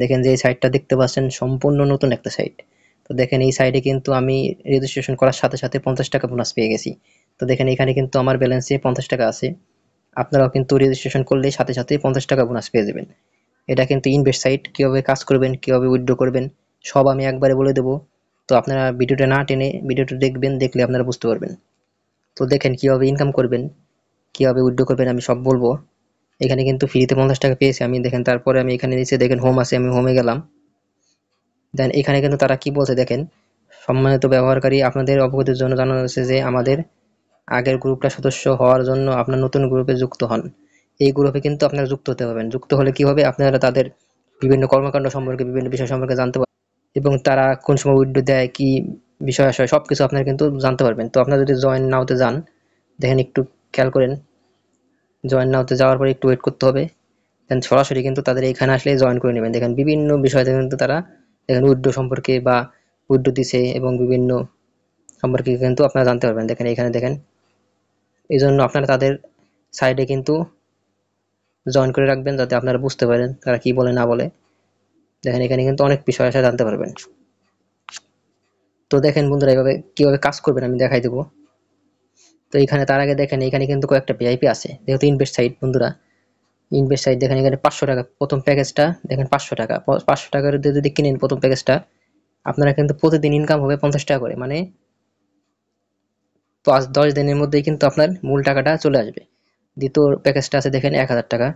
দেখেন যে এই সাইটটা দেখতে পাচ্ছেন সম্পূর্ণ নতুন একটা সাইট। তো দেখেন এই সাইটে কিন্তু আমি রেজিস্ট্রেশন করার সাথে সাথে 50 টাকা বোনাস পেয়ে গেছি। তো দেখেন এখানে কিন্তু আমার ব্যালেন্সে 50 টাকা আছে। আপনারাও কিন্তু রেজিস্ট্রেশন করলে সাথে সাথে 50 টাকা বোনাস পেয়ে যাবেন। এটা কিন্তু ইনভেস্ট সাইট, কিভাবে কাজ করবেন, কিভাবে উইথড্র করবেন সব আমি একবারে বলে দেবো। তো আপনারা ভিডিওটা না টেনে ভিডিওটা দেখবেন, দেখলে আপনারা বুঝতে পারবেন। তো দেখেন কিভাবে ইনকাম করবেন, কিভাবে উইথড্র করবেন আমি সব বলবো। এখানে কিন্তু ফ্রিতে 50 টাকা পেয়েছি আমি। দেখেন তারপরে আমি এখানে নিচে দেখেন হোম আছে, আমি হোমে গেলাম। দেন এখানে কিন্তু তারা কি বলছে দেখেন, সম্মানিত ব্যবহারকারী, আপনাদের অবগতির জন্য জানানো হয়েছে যে আমাদের আগের গ্রুপটা সদস্য হওয়ার জন্য আপনার নতুন গ্রুপে যুক্ত হন। এই গ্রুপে কিন্তু আপনারা যুক্ত হতে পারবেন। যুক্ত হলে কি হবে, আপনারা তাদের বিভিন্ন কর্মকাণ্ড সম্পর্কে, বিভিন্ন বিষয় সম্পর্কে জানতে পারবেন এবং তারা কোন সময় উইথড্র দেয়, কি বিষয় আসয় সবকিছু আপনারা কিন্তু জানতে পারবেন। তো আপনারা যদি জয়েন নাও তে যান, দেখেন একটু খেয়াল করেন, জয়েন নাও তে যাওয়ার পরে একটু ওয়েট করতে হবে। দেন সরাসরি কিন্তু তাদের এখানে আসলে জয়েন করে নেবেন। দেখেন বিভিন্ন বিষয়তে কিন্তু তারা দেখেন উইথড্র সম্পর্কে বা উইথড্র দিছে এবং বিভিন্ন সম্পর্কে কিন্তু আপনারা জানতে পারবেন। দেখেন এখানে দেখেন, এই জন্য আপনারা তাদের সাইডে কিন্তু জয়েন করে রাখবেন যাতে আপনারা বুঝতে পারেন তারা কি বলে না বলে। দেখেন এখানে কিন্তু অনেক বিষয় আছে জানতে পারবেন। তো দেখেন বন্ধুরা এইভাবে কিভাবে কাজ করবেন আমি দেখাই দেবো। তো এখানে তার আগে দেখেন এখানে কিন্তু কয়েকটা ভিআইপি আছে, যেহেতু ইনভেস্ট সাইট বন্ধুরা। ইনভেস্ট সাইট দেখেন এখানে 500 টাকা প্রথম প্যাকেজটা, দেখেন 500 টাকা, 500 টাকার দিয়ে যদি কিনেন প্রথম প্যাকেজটা, আপনারা কিন্তু প্রতিদিন ইনকাম হবে 50 টাকা করে, মানে 10 দিনের মধ্যেই কিন্তু আপনার মূল টাকাটা চলে আসবে। দ্বিতীয় প্যাকেজটা আছে দেখেন 1000 টাকা,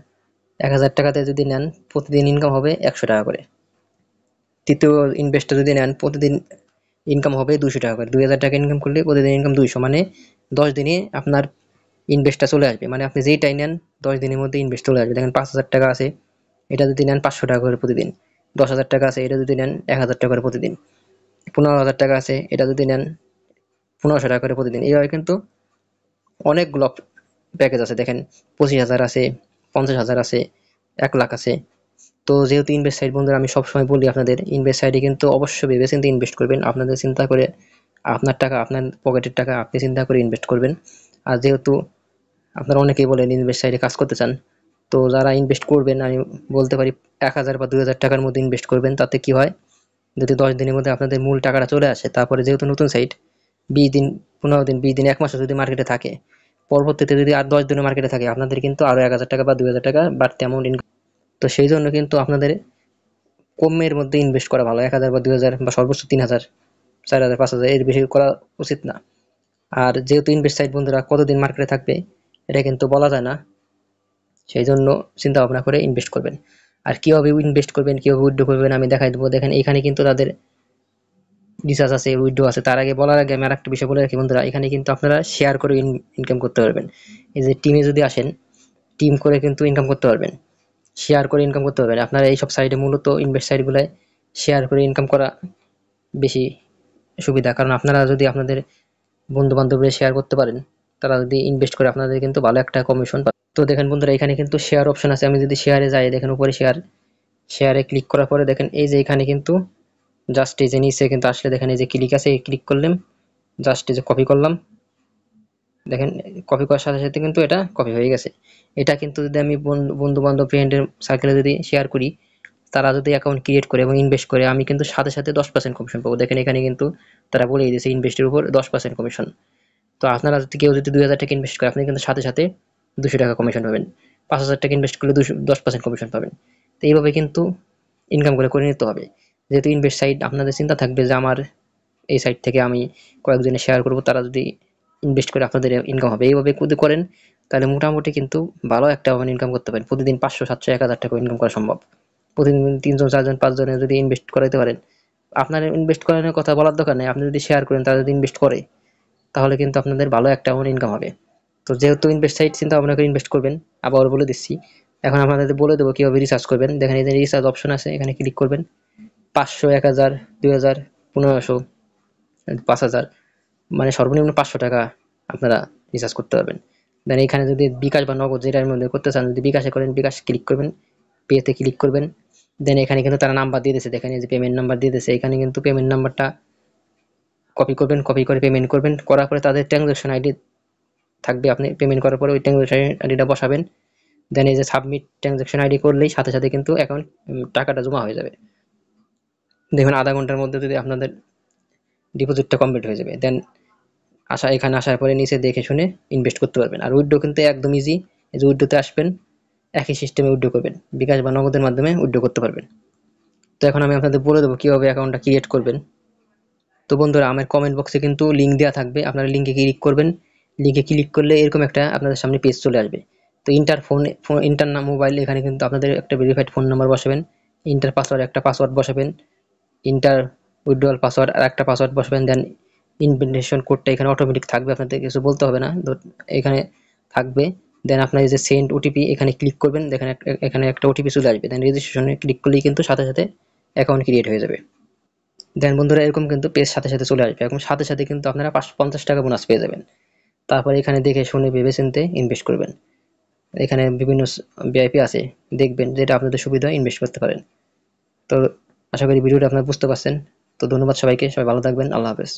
1000 টাকাতে যদি নেন প্রতিদিন ইনকাম হবে 100 টাকা করে। তৃতীয় ইনভেস্টটা যদি নেন প্রতিদিন ইনকাম হবে 200 টাকা করে। 2000 টাকা ইনকাম করলে প্রতিদিন ইনকাম 200, মানে 10 দিনে আপনার ইনভেস্টটা চলে আসবে। মানে আপনি যেইটাই নেন 10 দিনের মধ্যে ইনভেস্ট চলে আসবে। দেখেন 5000 টাকা আছে, এটা যদি নেন 500 টাকা করে প্রতিদিন। 10,000 টাকা আছে, এটা যদি নেন 1000 টাকা করে প্রতিদিন। 15,000 টাকা আছে, এটা যদি নেন 1500 টাকা করে প্রতিদিন। এইভাবে কিন্তু অনেকগুলো প্যাকেজ আছে। দেখেন 25,000 আছে, 50,000 আছে, 1 লাখ আছে। তো যেহেতু ইনভেস্ট সাইট বন্ধুরা, আমি সবসময় বলি আপনাদের ইনভেস্ট সাইটে কিন্তু অবশ্যই ভেবে চিন্তে ইনভেস্ট করবেন। আপনাদের চিন্তা করে, আপনার টাকা, আপনার পকেটের টাকা আপনি চিন্তা করে ইনভেস্ট করবেন। আর যেহেতু আপনারা অনেকেই বলেন ইনভেস্ট সাইটে কাজ করতে চান, তো যারা ইনভেস্ট করবেন আমি বলতে পারি 1000 বা 2000 টাকার মধ্যে ইনভেস্ট করবেন। তাতে কি হয়, যদি 10 দিনের মধ্যে আপনাদের মূল টাকাটা চলে আসে, তারপরে যেহেতু নতুন সাইট 20 দিন, 15 দিন, 20 দিন, 1 মাসও যদি মার্কেটে থাকে, পরবর্তীতে যদি আর 10 দিনও মার্কেটে থাকে, আপনাদের কিন্তু আরো 1000 টাকা বা 2000 টাকা বাড়তি অ্যামাউন্ট ইনকাম। তো সেই জন্য কিন্তু আপনাদের কমের মধ্যে ইনভেস্ট করা ভালো। 1000 বা 2000 বা সর্বোচ্চ 3000, 4000, 5000 এর বেশি করা উচিত না। আর যেহেতু ইনভেস্ট সাইট বন্ধুরা কতদিন মার্কেটে থাকবে এটা কিন্তু বলা যায় না, সেই জন্য চিন্তা ভাবনা করে ইনভেস্ট করবেন। আর কিভাবে ইনভেস্ট করবেন, কিভাবে উইথড্র করবেন আমি দেখাই দেবো। দেখেন এখানে কিন্তু তাদের রিচার্জ আছে, উইথড্র আছে। তার আগে বলার আগে আমি আরেকটা বিষয় বলে রাখি বন্ধুরা, এখানে কিন্তু আপনারা শেয়ার করে ইনকাম করতে পারবেন। এই যে টিমে যদি আসেন, টিম করে কিন্তু ইনকাম করতে পারবেন, শেয়ার করে ইনকাম করতে পারবেন। আপনারা এইসব সাইটে মূলত ইনভেস্ট সাইটগুলোয় শেয়ার করে ইনকাম করা বেশি সুবিধা। কারণ আপনারা যদি আপনাদের বন্ধু বান্ধবরা শেয়ার করতে পারেন, তারা যদি ইনভেস্ট করে আপনাদের কিন্তু ভালো একটা কমিশন পাবে। তো দেখেন বন্ধুরা এখানে কিন্তু শেয়ার অপশন আছে। আমি যদি শেয়ারে যাই, দেখেন উপরে শেয়ার, শেয়ারে ক্লিক করার পরে দেখেন এই যে এখানে কিন্তু জাস্ট এই যে নিচে কিন্তু আসলে দেখেন এই যে ক্লিক আছে, ক্লিক করলাম, জাস্ট এই যে কপি করলাম। দেখেন কপি করার সাথে সাথে কিন্তু এটা কপি হয়ে গেছে। এটা কিন্তু যদি আমি বন্ধু বান্ধব ফ্রেন্ডের সার্কেলে যদি শেয়ার করি, তারা যদি অ্যাকাউন্ট ক্রিয়েট করে এবং ইনভেস্ট করে, আমি কিন্তু সাথে সাথে 10% কমিশন পাবো। দেখেন এখানে কিন্তু তারা বলেই দিয়েছে ইনভেস্টের উপর 10% কমিশন। তো আপনারা যদি কেউ যদি 2000 টাকা ইনভেস্ট করে, আপনি কিন্তু সাথে সাথে 200 টাকা কমিশন পাবেন। 5000 টাকা ইনভেস্ট করলে 10% কমিশন পাবেন। তো এইভাবে কিন্তু ইনকাম করে নিতে হবে। যেহেতু ইনভেস্ট সাইট, আপনাদের চিন্তা থাকবে যে আমার এই সাইট থেকে আমি কয়েকজনে শেয়ার করব, তারা যদি ইনভেস্ট করে আপনাদের ইনকাম হবে। এইভাবে যদি করেন তাহলে মোটামুটি কিন্তু ভালো একটা ইনকাম করতে পারেন। প্রতিদিন 500, 700, 1000 টাকা ইনকাম করা সম্ভব। প্রতিদিন 3 জন, 4 জন, 5 জনে যদি ইনভেস্ট করাইতে পারেন, আপনার ইনভেস্ট করানোর কথা বলার দরকার নেই, আপনি যদি শেয়ার করেন তারা যদি ইনভেস্ট করে, তাহলে কিন্তু আপনাদের ভালো একটা অ্যামাউন্ট ইনকাম হবে। তো যেহেতু ইনভেস্ট সাইট চিন্তা ভাবনা করে ইনভেস্ট করবেন, আবার বলে দিচ্ছি। এখন আপনাদের বলে দেবো কিভাবে রিসার্চ করবেন। দেখেন এই যে রিসার্চ অপশন আছে, এখানে ক্লিক করবেন। 500, 1000, 2000, 1500, 5000, মানে সর্বনিম্ন 500 টাকা আপনারা রিচার্জ করতে পারবেন। দেন এখানে যদি বিকাশ বা নগদ যেটার মধ্যে করতে চান, যদি বিকাশে করেন বিকাশ ক্লিক করবেন, পেতে ক্লিক করবেন। দেন এখানে কিন্তু তারা নাম্বার দিয়ে দিয়েছে, দেখেন এই যে পেমেন্ট নাম্বার দিয়ে দিয়েছে। এখানে কিন্তু পেমেন্ট নাম্বারটা কপি করবেন, কপি করে পেমেন্ট করবেন। করার পরে তাদের ট্রানজাকশন আইডি থাকবে, আপনি পেমেন্ট করার পরে ওই ট্রানজাকশন আইডিটা বসাবেন। দেন এই যে সাবমিট ট্রানজাকশন আইডি করলেই সাথে সাথে কিন্তু অ্যাকাউন্ট টাকাটা জমা হয়ে যাবে। দেখুন আধা ঘন্টার মধ্যে যদি আপনাদের ডিপোজিটটা কমপ্লিট হয়ে যাবে। দেন এখানে আসার পরে নিচে দেখে শুনে ইনভেস্ট করতে পারবেন। আর উইথড্র কিন্তু একদম ইজি। এই যে উইথড্রতে আসবেন, একই সিস্টেমে উইথড্র করবেন, বিকাশ বা নগদের মাধ্যমে উইথড্র করতে পারবেন। তো এখন আমি আপনাদের বলে দেবো কিভাবে অ্যাকাউন্টটা ক্রিয়েট করবেন। তো বন্ধুরা আমার কমেন্ট বক্সে কিন্তু লিঙ্ক দেওয়া থাকবে, আপনারা লিঙ্কে ক্লিক করবেন। লিঙ্কে ক্লিক করলে এরকম একটা আপনাদের সামনে পেজ চলে আসবে। তো ইন্টার নাম মোবাইল, এখানে কিন্তু আপনাদের একটা ভেরিফাইড ফোন নাম্বার বসাবেন। ইন্টার পাসওয়ার্ড একটা পাসওয়ার্ড বসাবেন। ইন্টার উইথড্রয়াল পাসওয়ার্ড আর একটা পাসওয়ার্ড বসাবেন। দেন ইনভিটেশন কোডটা এখানে অটোমেটিক থাকবে, আপনাদের কিছু বলতে হবে না, এখানে থাকবে। দেন আপনার এই যে সেন্ড ওটিপি এখানে ক্লিক করবেন, দেখেন এখানে একটা ওটিপি চলে আসবে। দেন রেজিস্ট্রেশনে ক্লিক করলেই কিন্তু সাথে সাথে অ্যাকাউন্ট ক্রিয়েট হয়ে যাবে। দেন বন্ধুরা এরকম কিন্তু পেজ সাথে সাথে চলে আসবে, এখন সাথে সাথে কিন্তু আপনারা ৫৫০ টাকা বোনাস পেয়ে যাবেন। তারপরে এখানে দেখে শুনে ভেবে চিন্তে ইনভেস্ট করবেন। এখানে বিভিন্ন ভিআইপি আছে, দেখবেন যেটা আপনাদের সুবিধা ইনভেস্ট করতে পারেন। তো আশা করি ভিডিওটা আপনারা বুঝতে পারছেন। তো ধন্যবাদ সবাইকে, সবাই ভালো থাকবেন, আল্লাহ হাফেজ।